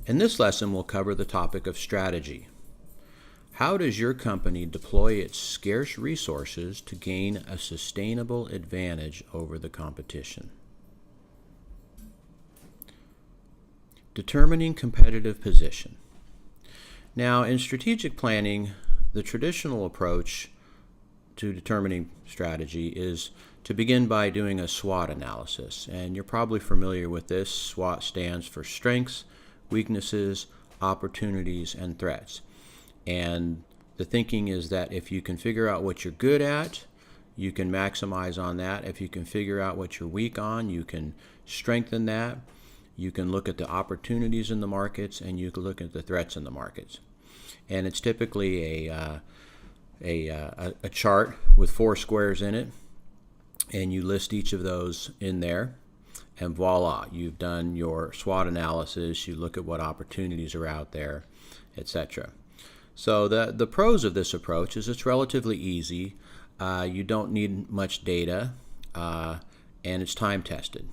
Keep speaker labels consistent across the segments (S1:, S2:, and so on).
S1: In this lesson, we'll cover the topic of strategy. How does your company deploy its scarce resources to gain a sustainable advantage over the competition? Determining competitive position. Now, in strategic planning, the traditional approach to determining strategy is to begin by doing a SWOT analysis. And you're probably familiar with this. SWOT stands for strengths, weaknesses, opportunities, and threats. And the thinking is that if you can figure out what you're good at, you can maximize on that. If you can figure out what you're weak on, you can strengthen that. You can look at the opportunities in the markets, and you can look at the threats in the markets. And it's typically a chart with 4 squares in it, and you list each of those in there, and voila, you've done your SWOT analysis. You look at what opportunities are out there, etc. So the pros of this approach is it's relatively easy. You don't need much data, and it's time tested.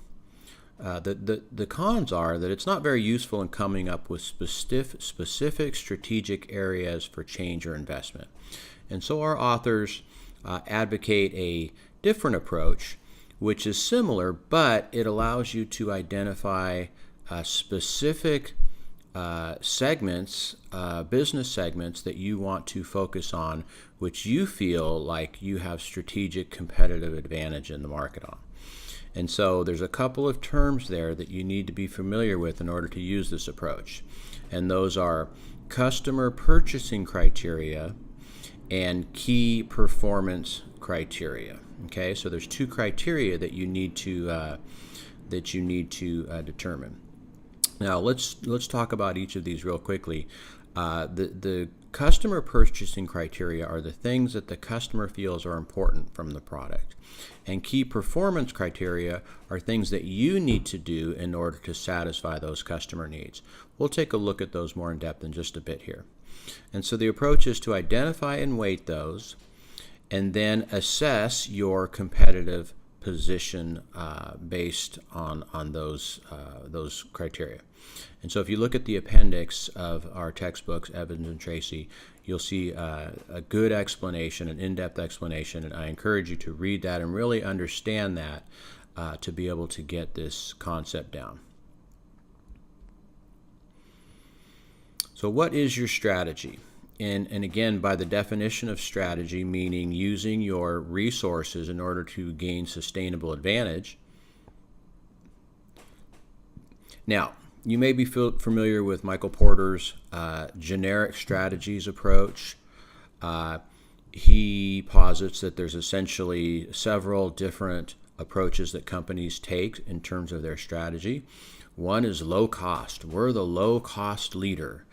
S1: The cons are that it's not very useful in coming up with specific strategic areas for change or investment. And so our authors advocate a different approach, which is similar, but it allows you to identify specific segments, business segments that you want to focus on, which you feel like you have strategic competitive advantage in the market on. And so there's a couple of terms there that you need to be familiar with in order to use this approach. And those are customer purchasing criteria and key performance criteria. Okay, so there's 2 criteria that you need to determine. Now let's talk about each of these real quickly. The customer purchasing criteria are the things that the customer feels are important from the product. And key performance criteria are things that you need to do in order to satisfy those customer needs. We'll take a look at those more in depth in just a bit here. And so the approach is to identify and weight those, and then assess your competitive position based on those criteria. And so if you look at the appendix of our textbooks, Evans and Tracy, you'll see a good explanation, an in-depth explanation, and I encourage you to read that and really understand that to be able to get this concept down. So what is your strategy? And again, by the definition of strategy, meaning using your resources in order to gain sustainable advantage. Now, you may be familiar with Michael Porter's generic strategies approach. He posits that there's essentially several different approaches that companies take in terms of their strategy. One is low cost. We're the low cost leader.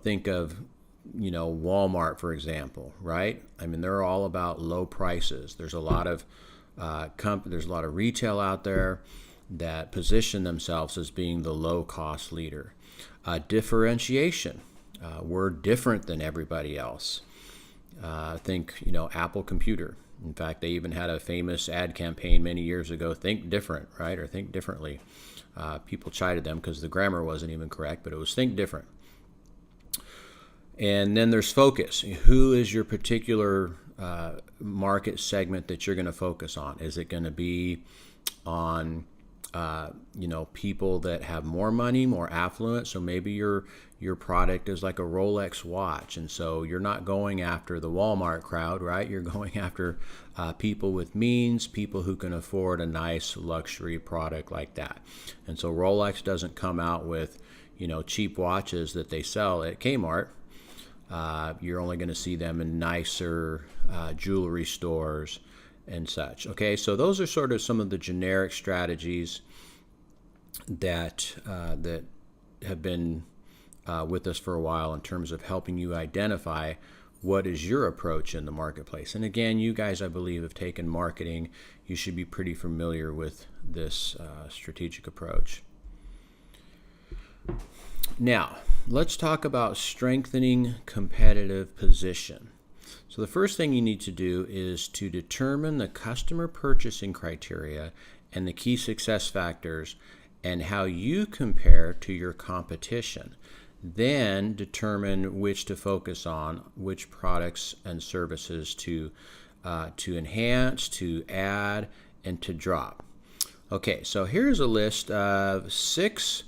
S1: Think of, Walmart, for example, right? I mean, they're all about low prices. There's a lot of retail out there that position themselves as being the low cost leader. Differentiation. We're different than everybody else. Think, Apple Computer. In fact, they even had a famous ad campaign many years ago, think different, right? Or think differently. People chided them because the grammar wasn't even correct, but it was think different. And then there's focus. Who is your particular market segment that you're going to focus on? Is it going to be on people that have more money, more affluent? So maybe your product is like a Rolex watch, and so you're not going after the Walmart crowd, right? You're going after people with means, people who can afford a nice luxury product like that. And so Rolex doesn't come out with cheap watches that they sell at Kmart. You're only going to see them in nicer jewelry stores and such. Okay, so those are sort of some of the generic strategies that have been with us for a while in terms of helping you identify what is your approach in the marketplace. And again, you guys, I believe, have taken marketing. You should be pretty familiar with this strategic approach. Now, let's talk about strengthening competitive position. So the first thing you need to do is to determine the customer purchasing criteria and the key success factors and how you compare to your competition. Then determine which to focus on, which products and services to enhance, to add, and to drop. Okay, so here's a list of 6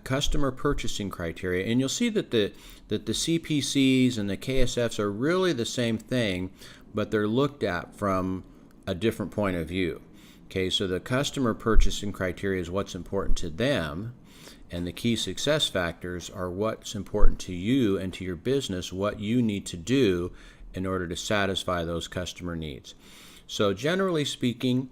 S1: customer purchasing criteria, and you'll see that the CPCs and the KSFs are really the same thing, but they're looked at from a different point of view. Okay, so the customer purchasing criteria is what's important to them, and the key success factors are what's important to you and to your business, what you need to do in order to satisfy those customer needs. So generally speaking,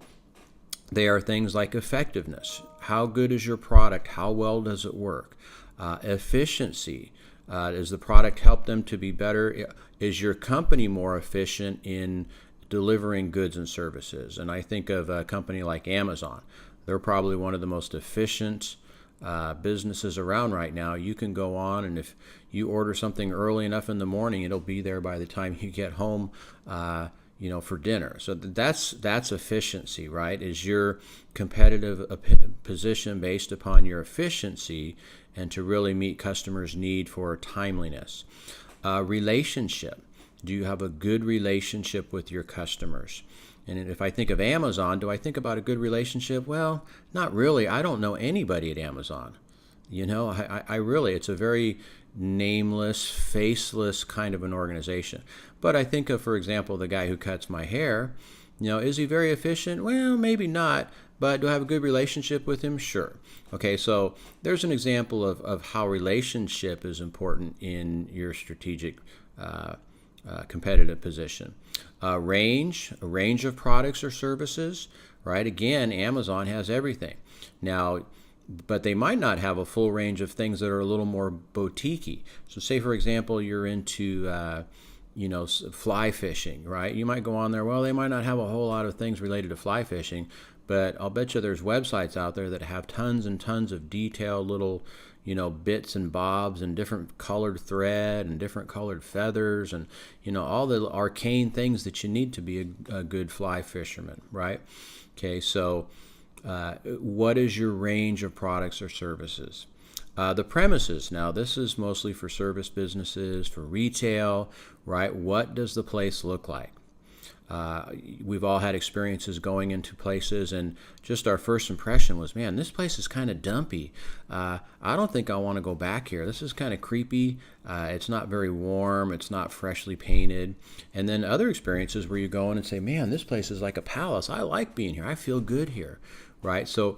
S1: they are things like effectiveness. How good is your product? How well does it work? Efficiency. Does the product help them to be better? Is your company more efficient in delivering goods and services? And I think of a company like Amazon. They're probably one of the most efficient businesses around right now. You can go on, and if you order something early enough in the morning, it'll be there by the time you get home, for dinner. So that's efficiency, right? Is your competitive position based upon your efficiency and to really meet customers' need for timeliness. Relationship. Do you have a good relationship with your customers? And if I think of Amazon, do I think about a good relationship? Well, not really. I don't know anybody at Amazon. I really, it's a very nameless, faceless kind of an organization. But I think of, for example, the guy who cuts my hair. Is he very efficient? Well, maybe not. But do I have a good relationship with him? Sure. Okay, so there's an example of how relationship is important in your strategic competitive position. A range of products or services, right? Again, Amazon has everything. Now, but they might not have a full range of things that are a little more boutique-y. So say, for example, you're into fly fishing, right? You might go on there, well, they might not have a whole lot of things related to fly fishing, but I'll bet you there's websites out there that have tons and tons of detailed little bits and bobs and different colored thread and different colored feathers and, all the arcane things that you need to be a good fly fisherman, right? Okay, so what is your range of products or services? The premises. Now, this is mostly for service businesses, for retail, right? What does the place look like? We've all had experiences going into places, and just our first impression was, man, this place is kind of dumpy. I don't think I want to go back here. This is kind of creepy. It's not very warm. It's not freshly painted. And then other experiences where you go in and say, man, this place is like a palace. I like being here. I feel good here, right? So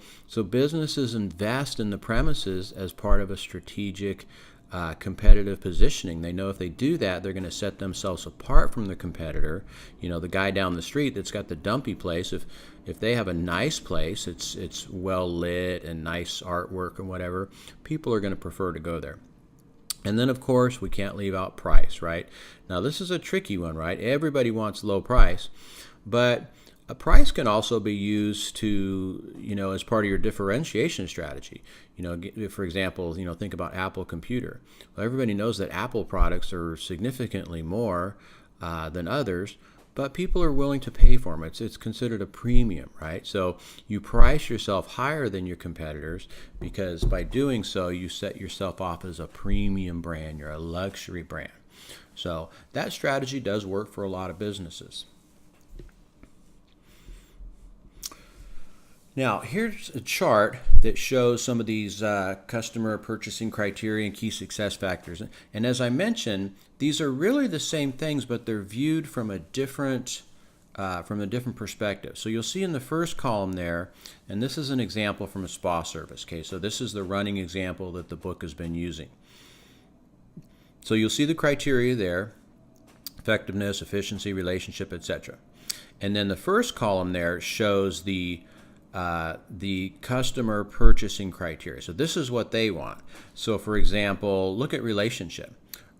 S1: businesses invest in the premises as part of a strategic competitive positioning. They know if they do that, they're going to set themselves apart from the competitor. The guy down the street that's got the dumpy place, if they have a nice place, it's well lit and nice artwork and whatever, people are going to prefer to go there. And then, of course, we can't leave out price, right? Now, this is a tricky one, right? Everybody wants low price, but a price can also be used to, as part of your differentiation strategy. For example, think about Apple Computer. Well, everybody knows that Apple products are significantly more than others, but people are willing to pay for them. It's considered a premium, right? So you price yourself higher than your competitors because by doing so, you set yourself off as a premium brand. You're a luxury brand. So that strategy does work for a lot of businesses. Now, here's a chart that shows some of these customer purchasing criteria and key success factors. And as I mentioned, these are really the same things, but they're viewed from a different perspective. So you'll see in the first column there, and this is an example from a spa service. Okay, so this is the running example that the book has been using. So you'll see the criteria there: effectiveness, efficiency, relationship, etc. And then the first column there shows the customer purchasing criteria. So this is what they want. So for example, look at relationship,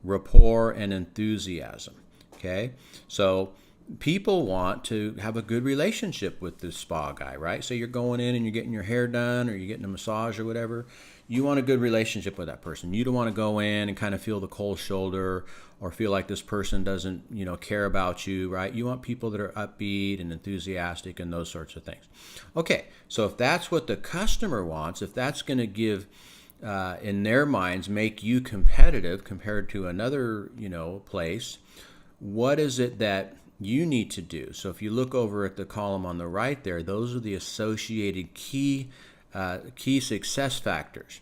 S1: rapport and enthusiasm. Okay, so people want to have a good relationship with this spa guy, right? So you're going in and you're getting your hair done or you're getting a massage or whatever. You want a good relationship with that person. You don't want to go in and kind of feel the cold shoulder or feel like this person doesn't, care about you, right? You want people that are upbeat and enthusiastic and those sorts of things. Okay, so if that's what the customer wants, if that's going to give, in their minds, make you competitive compared to another, place, what is it that you need to do? So if you look over at the column on the right there, those are the associated key success factors.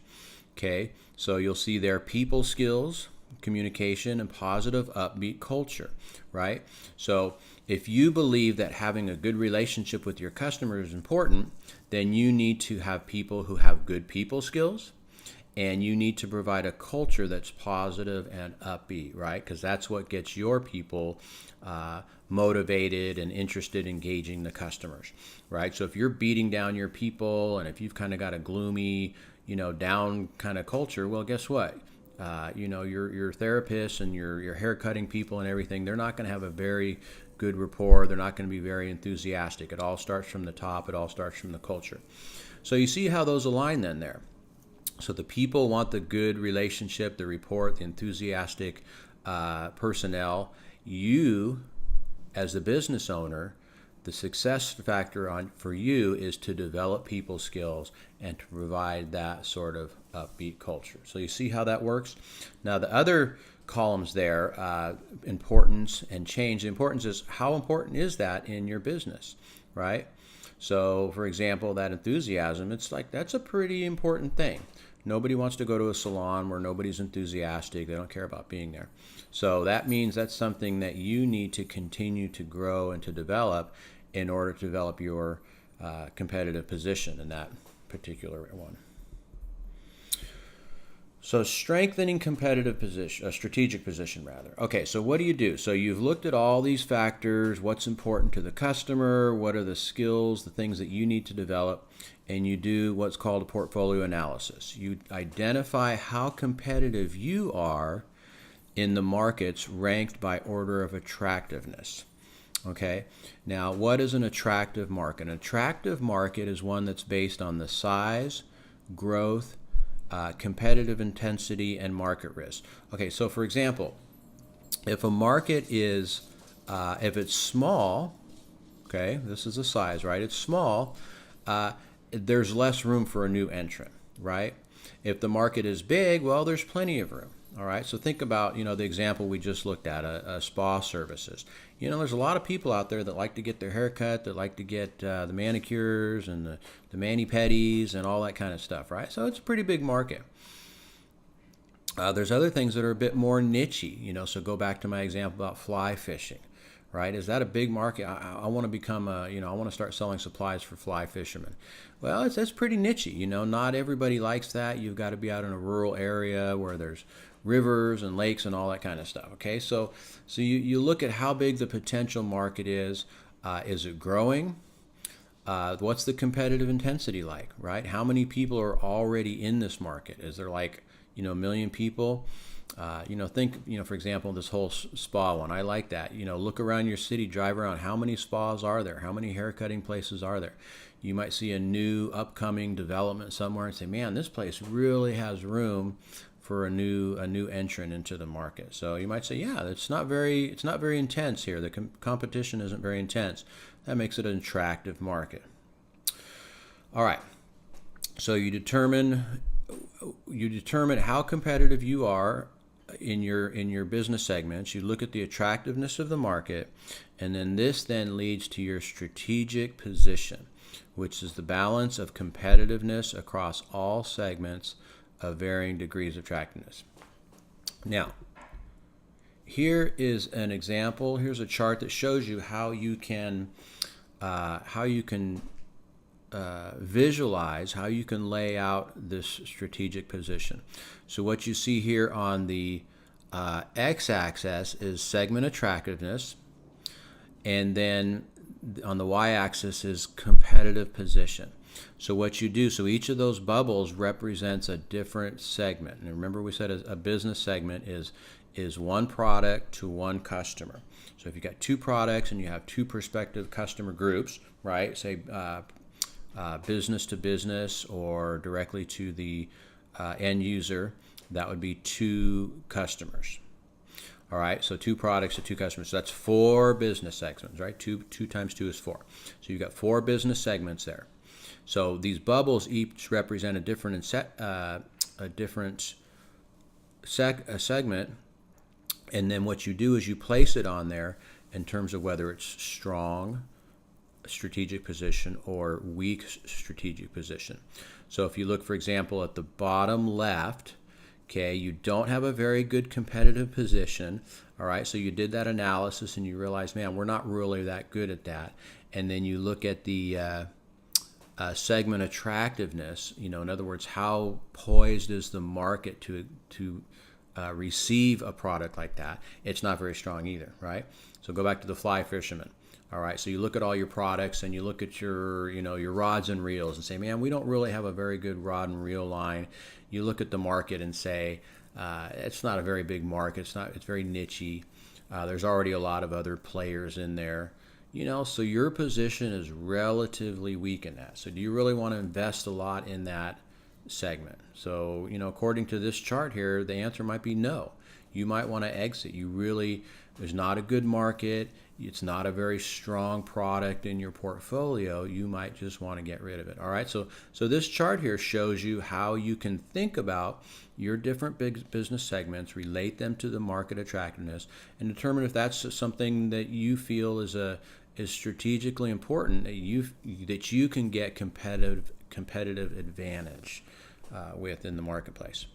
S1: Okay, so you'll see there people skills, communication, and positive upbeat culture, right? So if you believe that having a good relationship with your customer is important, then you need to have people who have good people skills, and you need to provide a culture that's positive and upbeat, right? Because that's what gets your people motivated and interested in engaging the customers, right? So if you're beating down your people and if you've kind of got a gloomy, down kind of culture, well, guess what? Your therapists and your hair cutting people and everything, they're not going to have a very good rapport. They're not going to be very enthusiastic. It all starts from the top. It all starts from the culture. So you see how those align then there. So the people want the good relationship, the rapport, the enthusiastic personnel. You, as the business owner, the success factor for you is to develop people skills and to provide that sort of upbeat culture. So you see how that works? Now the other columns there, importance and change. The importance is how important is that in your business, right? So for example, that enthusiasm, it's like that's a pretty important thing. Nobody wants to go to a salon where nobody's enthusiastic. They don't care about being there. So that means that's something that you need to continue to grow and to develop in order to develop your competitive position in that particular one. So strengthening competitive position, a strategic position rather. Okay, so what do you do? So you've looked at all these factors, what's important to the customer, what are the skills, the things that you need to develop, and you do what's called a portfolio analysis. You identify how competitive you are in the markets ranked by order of attractiveness. Okay, now what is an attractive market? An attractive market is one that's based on the size, growth, competitive intensity, and market risk. Okay, so for example, if a market is, if it's small, okay, this is the size, right? It's small, there's less room for a new entrant, right? If the market is big, well, there's plenty of room. All right, so think about, the example we just looked at, spa services. There's a lot of people out there that like to get their hair cut, that like to get the manicures and the mani-pedis and all that kind of stuff, right? So it's a pretty big market. There's other things that are a bit more niche-y, so go back to my example about fly fishing, right? Is that a big market? I want to become I want to start selling supplies for fly fishermen. Well, it's pretty niche-y, not everybody likes that. You've got to be out in a rural area where there's rivers and lakes and all that kind of stuff. Okay, so you look at how big the potential market is. Is it growing? What's the competitive intensity like, right? How many people are already in this market? Is there like, a million people? Think, for example, this whole spa one. I like that. Look around your city, drive around. How many spas are there? How many hair cutting places are there? You might see a new upcoming development somewhere and say, man, this place really has room for a new entrant into the market. So you might say, yeah, it's not very intense here. The competition isn't very intense. That makes it an attractive market. All right. So you determine how competitive you are in your business segments. You look at the attractiveness of the market, and then this leads to your strategic position, which is the balance of competitiveness across all segments of varying degrees of attractiveness. Now, here is an example. Here's a chart that shows you how you can visualize, how you can lay out this strategic position. So what you see here on the x-axis is segment attractiveness, and then on the y-axis is competitive position. So what you do, so each of those bubbles represents a different segment. And remember we said a business segment is is one product to one customer. So if you got two products and you have two prospective customer groups, right? Say business to business or directly to the end user, that would be two customers. All right, so two products to two customers. So that's four business segments, right? Two times two is four. So you've got four business segments there. So these bubbles each represent a different segment, and then what you do is you place it on there in terms of whether it's strong strategic position or weak strategic position. So if you look, for example, at the bottom left, okay, you don't have a very good competitive position. All right, so you did that analysis and you realize, man, we're not really that good at that. And then you look at the segment attractiveness. In other words, how poised is the market to receive a product like that? It's not very strong either, right? So go back to the fly fisherman. All right, so you look at all your products and you look at your rods and reels and say, man, we don't really have a very good rod and reel line. You look at the market and say, it's not a very big market. It's very niche-y. There's already a lot of other players in there. So your position is relatively weak in that. So do you really want to invest a lot in that segment? So, according to this chart here, the answer might be no. You might want to exit. There's not a good market. It's not a very strong product in your portfolio. You might just want to get rid of it. All right. So this chart here shows you how you can think about your different big business segments, relate them to the market attractiveness, and determine if that's something that you feel is strategically important that you can get competitive advantage with in the marketplace.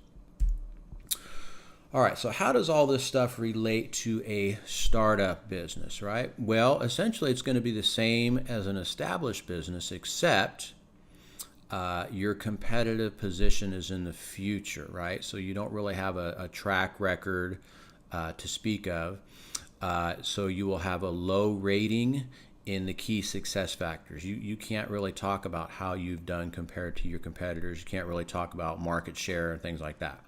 S1: All right, so how does all this stuff relate to a startup business, right? Well, essentially it's going to be the same as an established business, except your competitive position is in the future, right? So you don't really have a track record to speak of. So you will have a low rating in the key success factors. You can't really talk about how you've done compared to your competitors. You can't really talk about market share and things like that.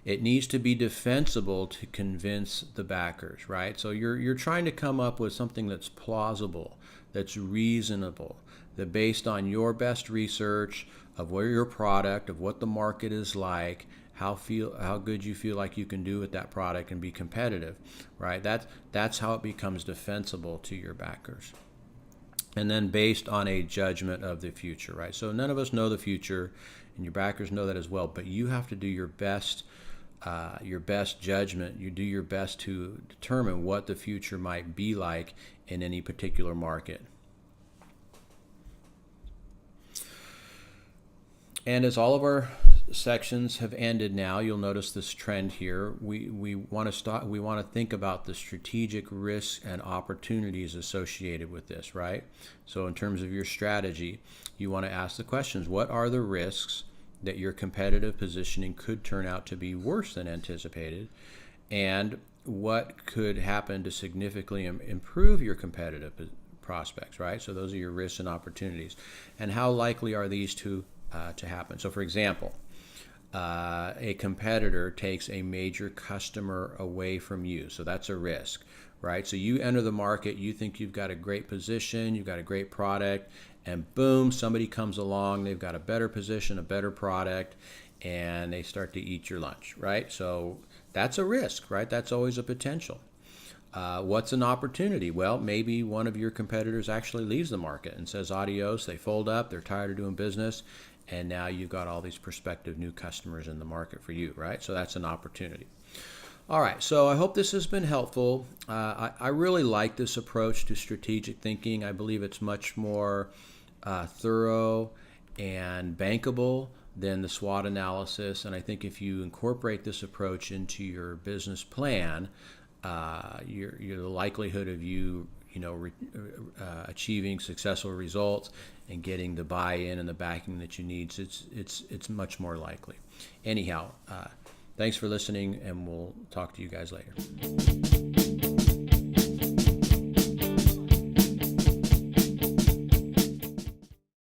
S1: It needs to be defensible to convince the backers, right? So you're trying to come up with something that's plausible, that's reasonable, that based on your best research of where your product, of what the market is like, how good you feel like you can do with that product and be competitive, right? That's how it becomes defensible to your backers. And then based on a judgment of the future, right? So none of us know the future, and your backers know that as well, but you have to do your best judgment. You do your best to determine what the future might be like in any particular market. And as all of our sections have ended now, you'll notice this trend here. We want to think about the strategic risks and opportunities associated with this, right? So in terms of your strategy, you want to ask the questions: what are the risks that your competitive positioning could turn out to be worse than anticipated? And what could happen to significantly improve your competitive prospects, right? So those are your risks and opportunities. And how likely are these to happen? So for example, a competitor takes a major customer away from you. So that's a risk, right? So you enter the market, you think you've got a great position, you've got a great product, and boom, somebody comes along, they've got a better position, a better product, and they start to eat your lunch, right? So that's a risk, right? That's always a potential. What's an opportunity? Well, maybe one of your competitors actually leaves the market and says adios, they fold up, they're tired of doing business, and now you've got all these prospective new customers in the market for you, right? So that's an opportunity. All right, so I hope this has been helpful. I really like this approach to strategic thinking. I believe it's much more thorough and bankable than the SWOT analysis, and I think if you incorporate this approach into your business plan, the likelihood of you achieving successful results and getting the buy-in and the backing that you need, it's much more likely. Anyhow, thanks for listening, and we'll talk to you guys later.